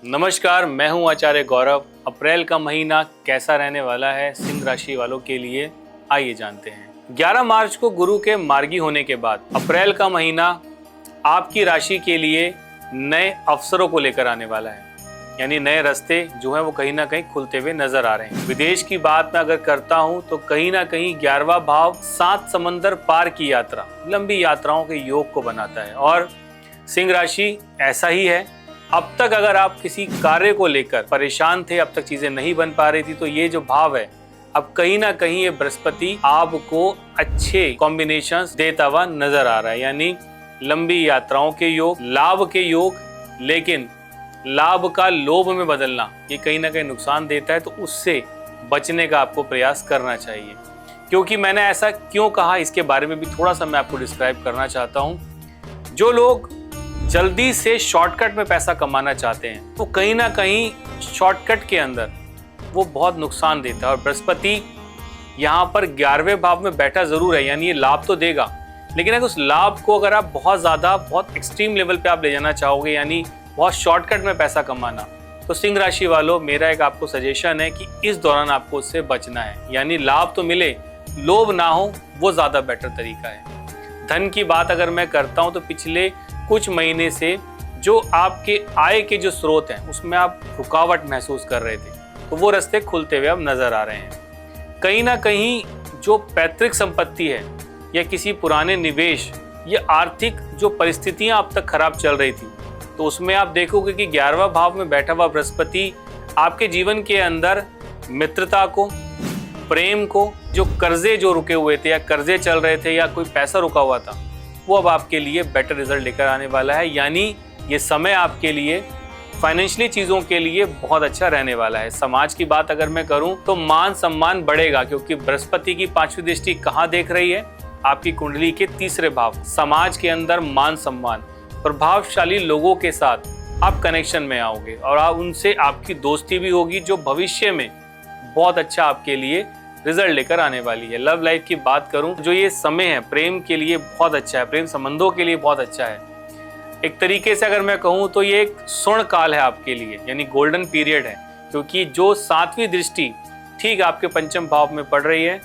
नमस्कार, मैं हूं आचार्य गौरव। अप्रैल का महीना कैसा रहने वाला है सिंह राशि वालों के लिए, आइए जानते हैं। 11 मार्च को गुरु के मार्गी होने के बाद अप्रैल का महीना आपकी राशि के लिए नए अवसरों को लेकर आने वाला है, यानी नए रास्ते जो हैं वो कहीं ना कहीं खुलते हुए नजर आ रहे हैं। विदेश की बात मैं अगर करता हूं तो कहीं ना कहीं 11वां भाव 7 समंदर पार की यात्रा, लंबी यात्राओं के योग को बनाता है और सिंह राशि ऐसा ही है। अब तक अगर आप किसी कार्य को लेकर परेशान थे, अब तक चीजें नहीं बन पा रही थी, तो ये जो भाव है अब कहीं ना कहीं ये बृहस्पति आपको अच्छे कॉम्बिनेशंस देता हुआ नजर आ रहा है, यानी लंबी यात्राओं के योग, लाभ के योग। लेकिन लाभ का लोभ में बदलना ये कहीं ना कहीं नुकसान देता है, तो उससे बचने का आपको प्रयास करना चाहिए। क्योंकि मैंने ऐसा क्यों कहा, इसके बारे में भी थोड़ा सा मैं आपको डिस्क्राइब करना चाहता हूँ। जो लोग जल्दी से शॉर्टकट में पैसा कमाना चाहते हैं तो कहीं ना कहीं शॉर्टकट के अंदर वो बहुत नुकसान देता है। और बृहस्पति यहाँ पर 11वें भाव में बैठा जरूर है, यानी ये लाभ तो देगा, लेकिन अगर उस लाभ को अगर आप बहुत एक्सट्रीम लेवल पे आप ले जाना चाहोगे, यानी बहुत शॉर्टकट में पैसा कमाना, तो सिंह राशि वालों मेरा एक आपको सजेशन है कि इस दौरान आपको उससे बचना है। यानी लाभ तो मिले, लोभ ना हो, वो ज्यादा बेटर तरीका है। धन की बात अगर मैं करता हूँ तो पिछले कुछ महीने से जो आपके आय के जो स्रोत हैं उसमें आप रुकावट महसूस कर रहे थे, तो वो रास्ते खुलते हुए अब नजर आ रहे हैं। कहीं ना कहीं जो पैतृक संपत्ति है या किसी पुराने निवेश या आर्थिक जो परिस्थितियां अब तक खराब चल रही थी, तो उसमें आप देखोगे कि 11वां भाव में बैठा हुआ बृहस्पति आपके जीवन के अंदर मित्रता को, प्रेम को, जो कर्जे जो रुके हुए थे या कर्जे चल रहे थे या कोई पैसा रुका हुआ था, वो अब आपके लिए बेटर रिजल्ट लेकर आने वाला है। यानी ये समय आपके लिए फाइनेंशियली चीज़ों के लिए बहुत अच्छा रहने वाला है। समाज की बात अगर मैं करूं तो मान सम्मान बढ़ेगा, क्योंकि बृहस्पति की 5वीं दृष्टि कहाँ देख रही है? आपकी कुंडली के 3रे भाव। समाज के अंदर मान सम्मान, प्रभावशाली लोगों के साथ आप कनेक्शन में आओगे और आप उनसे आपकी दोस्ती भी होगी, जो भविष्य में बहुत अच्छा आपके लिए रिजल्ट लेकर आने वाली है। लव लाइफ की बात करूं, जो ये समय है प्रेम के लिए बहुत अच्छा है, प्रेम संबंधों के लिए बहुत अच्छा है। एक तरीके से अगर मैं कहूं तो ये एक स्वर्ण काल है आपके लिए, यानी गोल्डन पीरियड है, क्योंकि जो 7वीं दृष्टि ठीक आपके 5म भाव में पड़ रही है,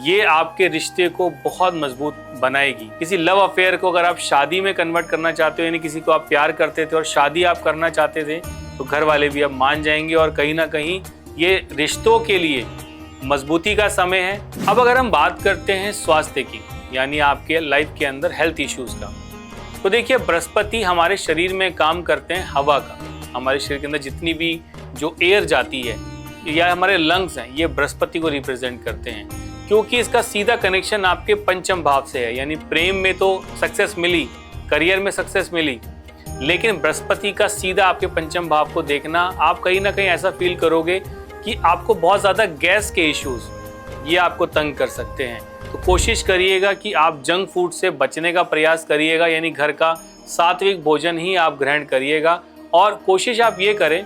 ये आपके रिश्ते को बहुत मजबूत बनाएगी। किसी लव अफेयर को अगर आप शादी में कन्वर्ट करना चाहते हो, यानी किसी को आप प्यार करते थे और शादी आप करना चाहते थे, तो घर वाले भी अब मान जाएंगे और कहीं ना कहीं ये रिश्तों के लिए मजबूती का समय है। अब अगर हम बात करते हैं स्वास्थ्य की, यानी आपके लाइफ के अंदर हेल्थ इश्यूज का, तो देखिए बृहस्पति हमारे शरीर में काम करते हैं हवा का। हमारे शरीर के अंदर जितनी भी जो एयर जाती है या हमारे लंग्स हैं, ये बृहस्पति को रिप्रेजेंट करते हैं, क्योंकि इसका सीधा कनेक्शन आपके 5म भाव से है। यानी प्रेम में तो सक्सेस मिली, करियर में सक्सेस मिली, लेकिन बृहस्पति का सीधा आपके 5म भाव को देखना, आप कहीं ना कहीं ऐसा फील करोगे कि आपको बहुत ज़्यादा गैस के इश्यूज ये आपको तंग कर सकते हैं। तो कोशिश करिएगा कि आप जंक फूड से बचने का प्रयास करिएगा, यानी घर का सात्विक भोजन ही आप ग्रहण करिएगा। और कोशिश आप ये करें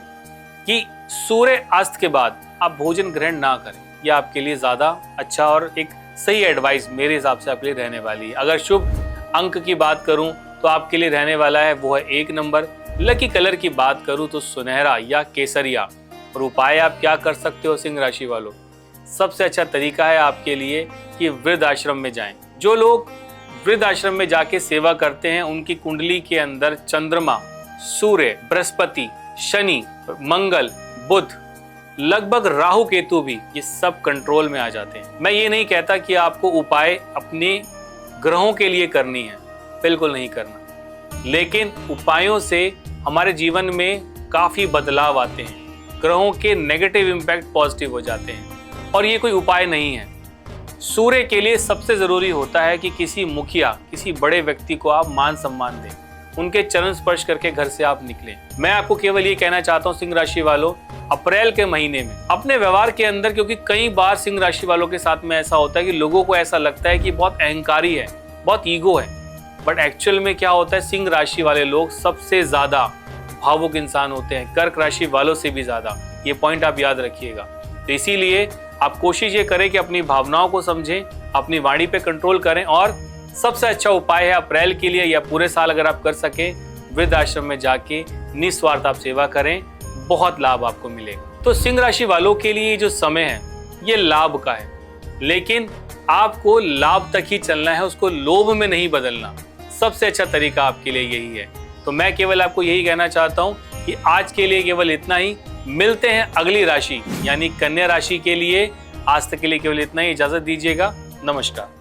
कि सूर्य अस्त के बाद आप भोजन ग्रहण ना करें, यह आपके लिए ज़्यादा अच्छा और एक सही एडवाइस मेरे हिसाब से आपके लिए रहने वाली है। अगर शुभ अंक की बात करूँ तो आपके लिए रहने वाला है वो है 1 नंबर। लकी कलर की बात करूँ तो सुनहरा या केसरिया। और उपाय आप क्या कर सकते हो सिंह राशि वालों? सबसे अच्छा तरीका है आपके लिए कि वृद्ध आश्रम में जाएं। जो लोग वृद्ध आश्रम में जाके सेवा करते हैं, उनकी कुंडली के अंदर चंद्रमा, सूर्य, बृहस्पति, शनि, मंगल, बुध, लगभग राहु केतु भी, ये सब कंट्रोल में आ जाते हैं। मैं ये नहीं कहता कि आपको उपाय अपने ग्रहों के लिए करनी है, बिल्कुल नहीं करना, लेकिन उपायों से हमारे जीवन में काफी बदलाव आते हैं। ग्रहों के नेगेटिव इंपैक्ट पॉजिटिव हो जाते हैं और ये कोई उपाय नहीं है। सूर्य के लिए सबसे जरूरी होता है कि किसी मुखिया, किसी बड़े व्यक्ति को आप मान सम्मान दें, उनके चरण स्पर्श करके घर से आप निकलें। मैं आपको केवल ये कहना चाहता हूँ सिंह राशि वालों, अप्रैल के महीने में अपने व्यवहार के अंदर, क्योंकि कई बार सिंह राशि वालों के साथ में ऐसा होता है कि लोगों को ऐसा लगता है कि बहुत अहंकारी है, बहुत ईगो है, बट एक्चुअल में क्या होता है, सिंह राशि वाले लोग सबसे ज्यादा भावुक इंसान होते हैं, कर्क राशि वालों से भी ज्यादा। ये पॉइंट आप याद रखिएगा। तो इसीलिए आप कोशिश ये करें कि अपनी भावनाओं को समझें, अपनी वाणी पे कंट्रोल करें, और सबसे अच्छा उपाय है अप्रैल के लिए या पूरे साल अगर आप कर सकें, वृद्ध आश्रम में जाके निस्वार्थ आप सेवा करें। बहुत लाभ आपको मिलेगा। तो सिंह राशि वालों के लिए जो समय है ये लाभ का है, लेकिन आपको लाभ तक ही चलना है, उसको लोभ में नहीं बदलना। सबसे अच्छा तरीका आपके लिए यही है। तो मैं केवल आपको यही कहना चाहता हूं कि आज के लिए केवल इतना ही। मिलते हैं अगली राशि यानी कन्या राशि के लिए। आज तक के लिए केवल इतना ही। इजाजत दीजिएगा। नमस्कार।